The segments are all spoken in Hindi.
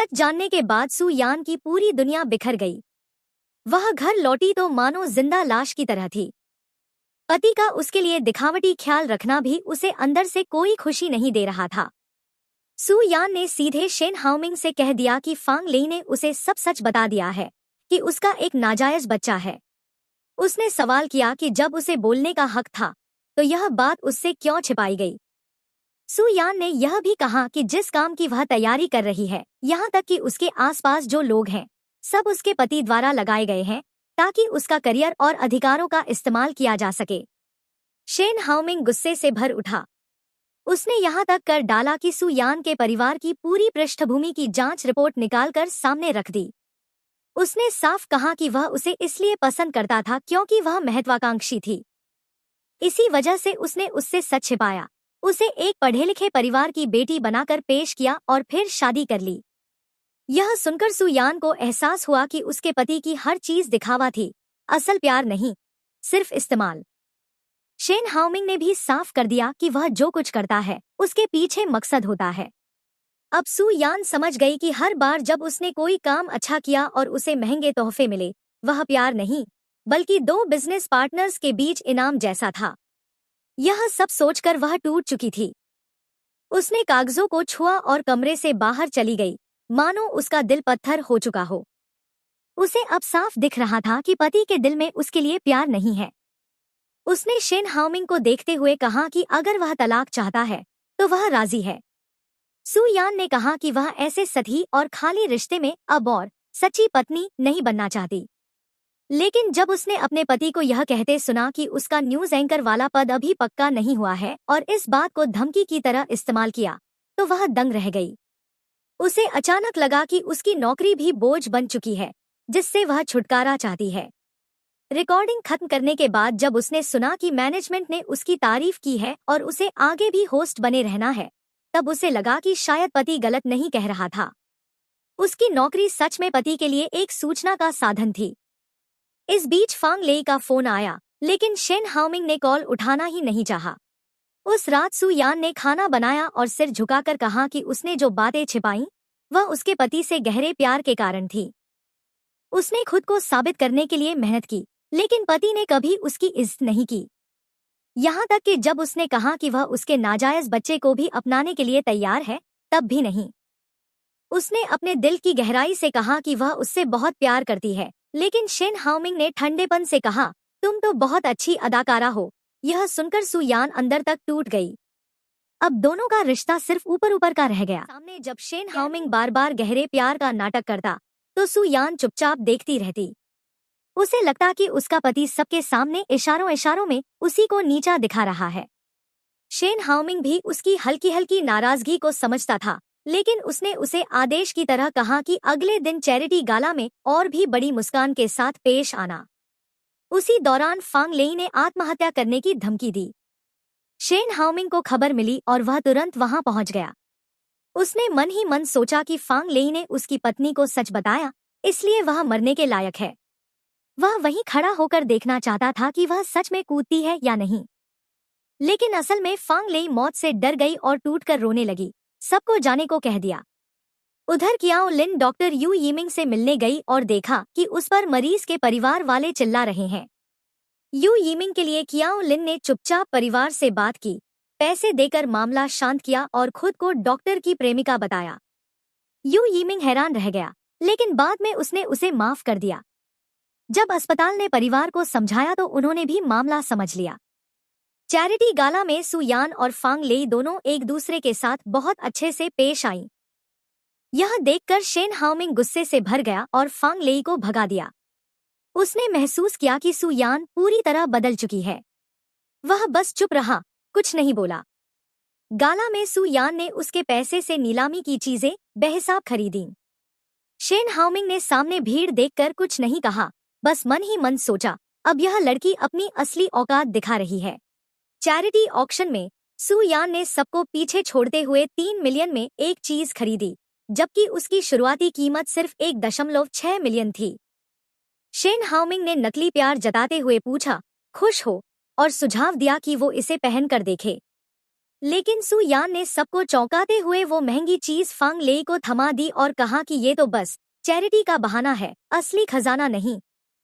सच जानने के बाद सू यान की पूरी दुनिया बिखर गई। वह घर लौटी तो मानो जिंदा लाश की तरह थी। पति का उसके लिए दिखावटी ख्याल रखना भी उसे अंदर से कोई खुशी नहीं दे रहा था। सू यान ने सीधे शेन हाओमिंग से कह दिया कि फांग लेई ने उसे सब सच बता दिया है कि उसका एक नाजायज बच्चा है। उसने सवाल किया कि जब उसे बोलने का हक था तो यह बात उससे क्यों छिपाई गई। सू यान ने यह भी कहा कि जिस काम की वह तैयारी कर रही है, यहाँ तक कि उसके आसपास जो लोग हैं, सब उसके पति द्वारा लगाए गए हैं ताकि उसका करियर और अधिकारों का इस्तेमाल किया जा सके। शेन हाओमिंग गुस्से से भर उठा। उसने यहाँ तक कर डाला कि सू यान के परिवार की पूरी पृष्ठभूमि की जांच रिपोर्ट निकालकर सामने रख दी। उसने साफ कहा कि वह उसे इसलिए पसंद करता था क्योंकि वह महत्वाकांक्षी थी। इसी वजह से उसने उससे सच छिपाया, उसे एक पढ़े लिखे परिवार की बेटी बनाकर पेश किया और फिर शादी कर ली। यह सुनकर सू यान को एहसास हुआ कि उसके पति की हर चीज दिखावा थी, असल प्यार नहीं, सिर्फ इस्तेमाल। शेन हाओमिंग ने भी साफ कर दिया कि वह जो कुछ करता है उसके पीछे मकसद होता है। अब सू यान समझ गई कि हर बार जब उसने कोई काम अच्छा किया और उसे महंगे तोहफे मिले, वह प्यार नहीं बल्कि दो बिजनेस पार्टनर्स के बीच इनाम जैसा था। यह सब सोचकर वह टूट चुकी थी। उसने कागजों को छुआ और कमरे से बाहर चली गई, मानो उसका दिल पत्थर हो चुका हो। उसे अब साफ दिख रहा था कि पति के दिल में उसके लिए प्यार नहीं है। उसने शेन हाओमिंग को देखते हुए कहा कि अगर वह तलाक चाहता है तो वह राजी है। सू यान ने कहा कि वह ऐसे सधी और खाली रिश्ते में अब और सच्ची पत्नी नहीं बनना चाहती। लेकिन जब उसने अपने पति को यह कहते सुना कि उसका न्यूज एंकर वाला पद अभी पक्का नहीं हुआ है और इस बात को धमकी की तरह इस्तेमाल किया, तो वह दंग रह गई। उसे अचानक लगा कि उसकी नौकरी भी बोझ बन चुकी है, जिससे वह छुटकारा चाहती है। रिकॉर्डिंग खत्म करने के बाद जब उसने सुना कि मैनेजमेंट ने उसकी तारीफ की है और उसे आगे भी होस्ट बने रहना है, तब उसे लगा कि शायद पति गलत नहीं कह रहा था। उसकी नौकरी सच में पति के लिए एक सूचना का साधन थी। इस बीच फांग लेई का फोन आया, लेकिन शेन हाओमिंग ने कॉल उठाना ही नहीं चाहा। उस रात सू यान ने खाना बनाया और सिर झुकाकर कहा कि उसने जो बातें छिपाई वह उसके पति से गहरे प्यार के कारण थी। उसने खुद को साबित करने के लिए मेहनत की, लेकिन पति ने कभी उसकी इज्जत नहीं की। यहाँ तक कि जब उसने कहा कि वह उसके नाजायज बच्चे को भी अपनाने के लिए तैयार है, तब भी नहीं। उसने अपने दिल की गहराई से कहा कि वह उससे बहुत प्यार करती है, लेकिन शेन हाओमिंग ने ठंडेपन से कहा, तुम तो बहुत अच्छी अदाकारा हो। यह सुनकर सू यान अंदर तक टूट गई। अब दोनों का रिश्ता सिर्फ ऊपर ऊपर का रह गया। सामने जब शेन हाओमिंग बार बार गहरे प्यार का नाटक करता तो सू यान चुपचाप देखती रहती। उसे लगता कि उसका पति सबके सामने इशारों इशारों में उसी को नीचा दिखा रहा है। शेन हाओमिंग भी उसकी हल्की हल्की नाराजगी को समझता था, लेकिन उसने उसे आदेश की तरह कहा कि अगले दिन चैरिटी गाला में और भी बड़ी मुस्कान के साथ पेश आना। उसी दौरान फांग लेई ने आत्महत्या करने की धमकी दी। शेन हाओमिंग को खबर मिली और वह तुरंत वहां पहुंच गया। उसने मन ही मन सोचा कि फांग लेई ने उसकी पत्नी को सच बताया, इसलिए वह मरने के लायक है। वह वहीं खड़ा होकर देखना चाहता था कि वह सच में कूदती है या नहीं। लेकिन असल में फांग लेई मौत से डर गई और टूटकर रोने लगी, सबको जाने को कह दिया। उधर कियाओ लिन डॉक्टर यू यीमिंग से मिलने गई और देखा कि उस पर मरीज के परिवार वाले चिल्ला रहे हैं। यू यीमिंग के लिए कियाओ लिन ने चुपचाप परिवार से बात की, पैसे देकर मामला शांत किया और खुद को डॉक्टर की प्रेमिका बताया। यू यीमिंग हैरान रह गया, लेकिन बाद में उसने उसे माफ कर दिया। जब अस्पताल ने परिवार को समझाया तो उन्होंने भी मामला समझ लिया। चैरिटी गाला में सू यान और फांग लेई दोनों एक दूसरे के साथ बहुत अच्छे से पेश आईं। यह देखकर शेन हाओमिंग गुस्से से भर गया और फांग लेई को भगा दिया। उसने महसूस किया कि सू यान पूरी तरह बदल चुकी है। वह बस चुप रहा, कुछ नहीं बोला। गाला में सू यान ने उसके पैसे से नीलामी की चीजें बेहिसाब खरीदीं। शेन हाओमिंग ने सामने भीड़ देखकर कुछ नहीं कहा, बस मन ही मन सोचा, अब यह लड़की अपनी असली औकात दिखा रही है। चैरिटी ऑक्शन में सू यान ने सबको पीछे छोड़ते हुए 3 मिलियन में एक चीज खरीदी, जबकि उसकी शुरुआती कीमत सिर्फ 1.6 मिलियन थी। शेन हाओमिंग ने नकली प्यार जताते हुए पूछा, खुश हो, और सुझाव दिया कि वो इसे पहनकर देखे। लेकिन सू यान ने सबको चौंकाते हुए वो महंगी चीज फांग लेई को थमा दी और कहा कि ये तो बस चैरिटी का बहाना है, असली खजाना नहीं।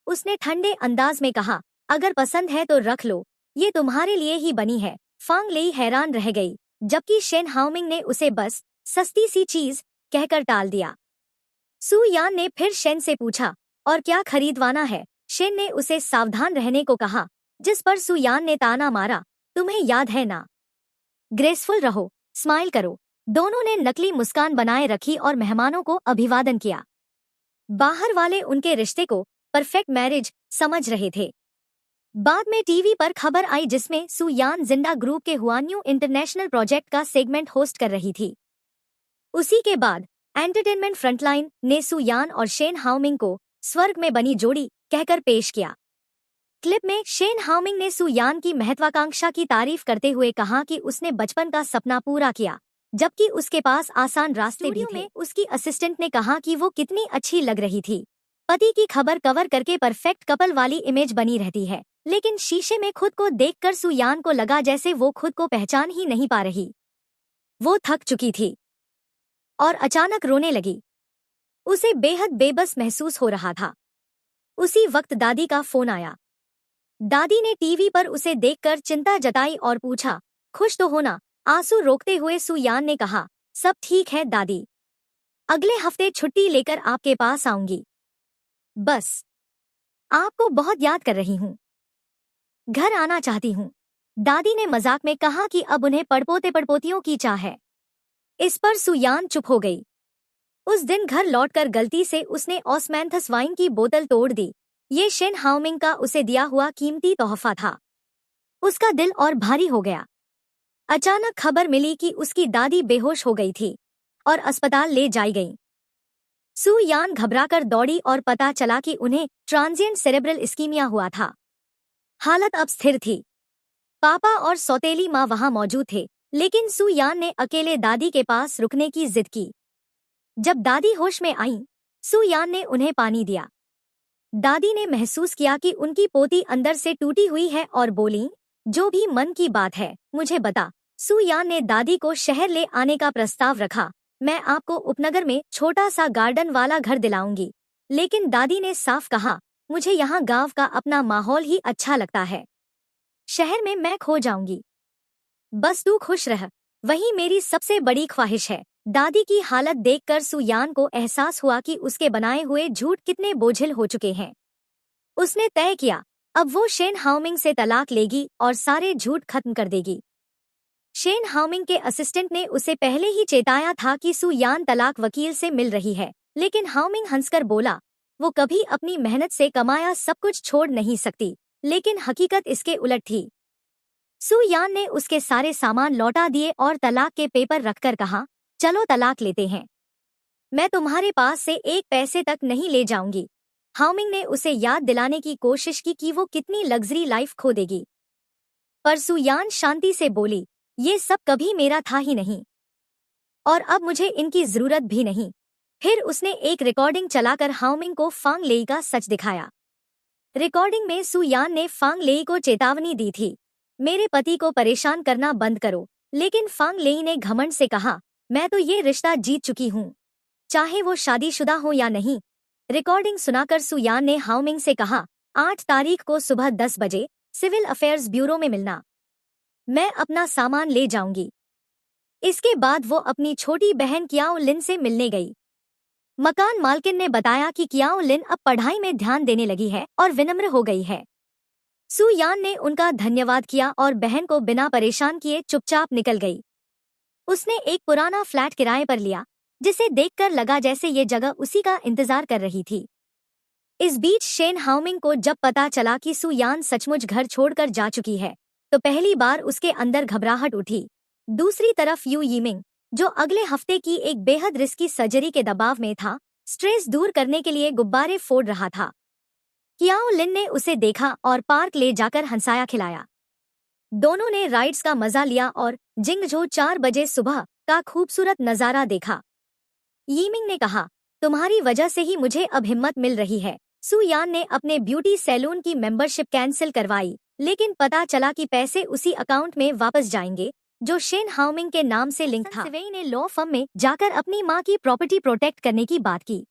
उसने ठंडे अंदाज में कहा, अगर पसंद है तो रख लो, ये तुम्हारे लिए ही बनी है। फांग लेई हैरान रह गई, जबकि शेन हाओमिंग ने उसे बस सस्ती सी चीज कहकर टाल दिया। सू यान ने फिर शेन से पूछा, और क्या खरीदवाना है? शेन ने उसे सावधान रहने को कहा, जिस पर सू यान ने ताना मारा, तुम्हें याद है ना, ग्रेसफुल रहो, स्माइल करो। दोनों ने नकली मुस्कान बनाए रखी और मेहमानों को अभिवादन किया। बाहर वाले उनके रिश्ते को परफेक्ट मैरिज समझ रहे थे। बाद में टीवी पर खबर आई जिसमें सू यान जिंदा ग्रुप के हुआन्यू इंटरनेशनल प्रोजेक्ट का सेगमेंट होस्ट कर रही थी। उसी के बाद एंटरटेनमेंट फ्रंटलाइन ने सू यान और शेन हाओमिंग को स्वर्ग में बनी जोड़ी कहकर पेश किया। क्लिप में शेन हाओमिंग ने सू यान की महत्वाकांक्षा की तारीफ करते हुए कहा कि उसने बचपन का सपना पूरा किया, जबकि उसके पास आसान रास्ते भी थे। में उसकी असिस्टेंट ने कहा कि वो कितनी अच्छी लग रही थी। पति की खबर कवर करके परफेक्ट कपल वाली इमेज बनी रहती है, लेकिन शीशे में खुद को देखकर सू यान को लगा जैसे वो खुद को पहचान ही नहीं पा रही। वो थक चुकी थी और अचानक रोने लगी। उसे बेहद बेबस महसूस हो रहा था। उसी वक्त दादी का फोन आया। दादी ने टीवी पर उसे देखकर चिंता जताई और पूछा, खुश तो हो ना? आंसू रोकते हुए सू यान ने कहा, सब ठीक है दादी, अगले हफ्ते छुट्टी लेकर आपके पास आऊंगी। बस आपको बहुत याद कर रही हूँ, घर आना चाहती हूँ। दादी ने मजाक में कहा कि अब उन्हें पड़पोते पड़पोतियों की चाह है। इस पर सू यान चुप हो गई। उस दिन घर लौटकर गलती से उसने ऑस्मैंथस वाइन की बोतल तोड़ दी। ये शेन हाओमिंग का उसे दिया हुआ कीमती तोहफा था। उसका दिल और भारी हो गया। अचानक खबर मिली कि उसकी दादी बेहोश हो गई थी और अस्पताल ले जाई गई। सू यान घबराकर दौड़ी और पता चला कि उन्हें ट्रांजिएंट सेरेब्रल इस्कीमिया हुआ था। हालत अब स्थिर थी। पापा और सौतेली माँ वहां मौजूद थे, लेकिन सू यान ने अकेले दादी के पास रुकने की जिद की। जब दादी होश में आईं, सू यान ने उन्हें पानी दिया। दादी ने महसूस किया कि उनकी पोती अंदर से टूटी हुई है और बोली, जो भी मन की बात है मुझे बता। सू यान ने दादी को शहर ले आने का प्रस्ताव रखा। मैं आपको उपनगर में छोटा सा गार्डन वाला घर दिलाऊंगी। लेकिन दादी ने साफ कहा, मुझे यहाँ गांव का अपना माहौल ही अच्छा लगता है। शहर में मैं खो जाऊंगी। बस तू खुश रह, वही मेरी सबसे बड़ी ख्वाहिश है। दादी की हालत देखकर सू यान को एहसास हुआ कि उसके बनाए हुए झूठ कितने बोझिल हो चुके हैं। उसने तय किया, अब वो शेन हाओमिंग से तलाक लेगी और सारे झूठ खत्म कर देगी। शेन हाओमिंग के असिस्टेंट ने उसे पहले ही चेताया था कि सू यान तलाक वकील से मिल रही है, लेकिन हाओमिंग हंसकर बोला, वो कभी अपनी मेहनत से कमाया सब कुछ छोड़ नहीं सकती। लेकिन हकीकत इसके उलट थी। सू यान ने उसके सारे सामान लौटा दिए और तलाक के पेपर रखकर कहा, चलो तलाक लेते हैं, मैं तुम्हारे पास से एक पैसे तक नहीं ले जाऊंगी। हाओमिंग ने उसे याद दिलाने की कोशिश की कि वो कितनी लग्जरी लाइफ खो देगी, पर सू यान शांति से बोली, ये सब कभी मेरा था ही नहीं और अब मुझे इनकी जरूरत भी नहीं। फिर उसने एक रिकॉर्डिंग चलाकर हाओमिंग को फांग लेई का सच दिखाया। रिकॉर्डिंग में सू यान ने फांग लेई को चेतावनी दी थी, मेरे पति को परेशान करना बंद करो। लेकिन फांग लेई ने घमंड से कहा, मैं तो ये रिश्ता जीत चुकी हूँ, चाहे वो शादीशुदा हो या नहीं। रिकॉर्डिंग सुनाकर सू यान ने हाओमिंग से कहा, 8 तारीख को सुबह 10 बजे सिविल अफेयर्स ब्यूरो में मिलना, मैं अपना सामान ले जाऊंगी। इसके बाद वो अपनी छोटी बहन कियाओ लिन से मिलने गई। मकान मालकिन ने बताया कि कियाओ लिन अब पढ़ाई में ध्यान देने लगी है और विनम्र हो गई है। सू यान ने उनका धन्यवाद किया और बहन को बिना परेशान किए चुपचाप निकल गई। उसने एक पुराना फ्लैट किराए पर लिया, जिसे देखकर लगा जैसे ये जगह उसी का इंतजार कर रही थी। इस बीच शेन हाओमिंग को जब पता चला कि सू यान सचमुच घर छोड़कर जा चुकी है, तो पहली बार उसके अंदर घबराहट उठी। दूसरी तरफ यू यीमिंग, जो अगले हफ्ते की एक बेहद रिस्की सर्जरी के दबाव में था, स्ट्रेस दूर करने के लिए गुब्बारे फोड़ रहा था। कियाओ लिन ने उसे देखा और पार्क ले जाकर हंसाया खिलाया। दोनों ने राइड्स का मजा लिया और जिंगझो 4 बजे सुबह का खूबसूरत नजारा देखा। यीमिंग ने कहा, तुम्हारी वजह से ही मुझे अब हिम्मत मिल रही है। सू यान ने अपने ब्यूटी सैलून की मेंबरशिप कैंसिल करवाई, लेकिन पता चला कि पैसे उसी अकाउंट में वापस जाएंगे जो शेन हाओमिंग के नाम से लिंक था। सिवेई ने लॉ फर्म में जाकर अपनी मां की प्रॉपर्टी प्रोटेक्ट करने की बात की।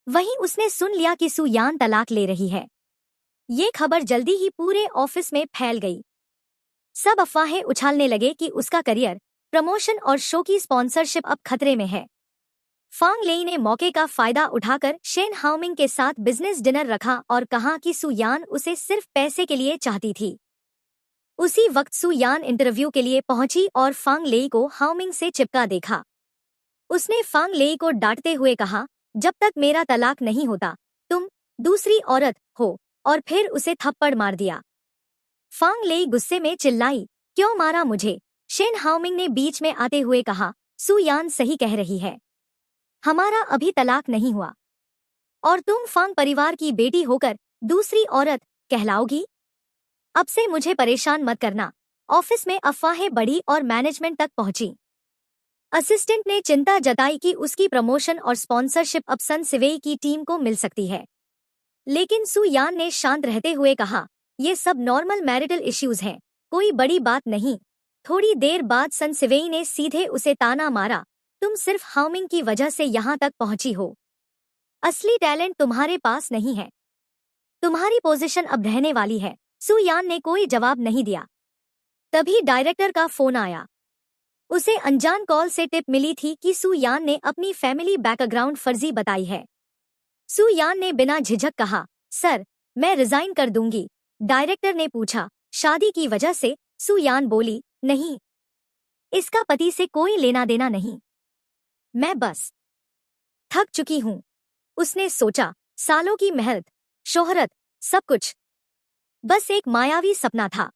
वहीं उसने सुन लिया कि सू यान तलाक ले रही है। ये खबर जल्दी ही पूरे ऑफिस में फैल गई। सब अफवाहें उछालने लगे कि उसका करियर, प्रमोशन और शो की स्पॉन्सरशिप अब खतरे में है। फांग लेई ने मौके का फायदा उठाकर शेन हाओमिंग के साथ बिजनेस डिनर रखा और कहा कि सू यान उसे सिर्फ पैसे के लिए चाहती थी। उसी वक्त सू यान इंटरव्यू के लिए पहुंची और फांग लेई को हाओमिंग से चिपका देखा। उसने फांग लेई को डांटते हुए कहा, जब तक मेरा तलाक नहीं होता तुम दूसरी औरत हो, और फिर उसे थप्पड़ मार दिया। फांग लेई गुस्से में चिल्लाई, क्यों मारा मुझे? शेन हाओमिंग ने बीच में आते हुए कहा, सू यान सही कह रही है, हमारा अभी तलाक नहीं हुआ और तुम फांग परिवार की बेटी होकर दूसरी औरत कहलाओगी। अब से मुझे परेशान मत करना। ऑफिस में अफवाहें बढ़ी और मैनेजमेंट तक पहुंची। असिस्टेंट ने चिंता जताई कि उसकी प्रमोशन और स्पॉन्सरशिप अब सन सिवेई की टीम को मिल सकती है। लेकिन सू यान ने शांत रहते हुए कहा, ये सब नॉर्मल मैरिटल इश्यूज हैं, कोई बड़ी बात नहीं। थोड़ी देर बाद सन सिवेई ने सीधे उसे ताना मारा, तुम सिर्फ हाओमिंग की वजह से यहाँ तक पहुंची हो। असली टैलेंट तुम्हारे पास नहीं है। तुम्हारी पोजीशन अब रहने वाली है। सू यान ने कोई जवाब नहीं दिया। तभी डायरेक्टर का फोन आया। उसे अनजान कॉल से टिप मिली थी कि सू यान ने अपनी फैमिली बैकग्राउंड फर्जी बताई है। सू यान ने बिना झिझक कहा, सर, मैं रिजाइन कर दूंगी। डायरेक्टर ने पूछा, शादी की वजह से? सू यान बोली, नहीं, इसका पति से कोई लेना देना नहीं, मैं बस थक चुकी हूं। उसने सोचा, सालों की मेहनत, शोहरत, सब कुछ बस एक मायावी सपना था।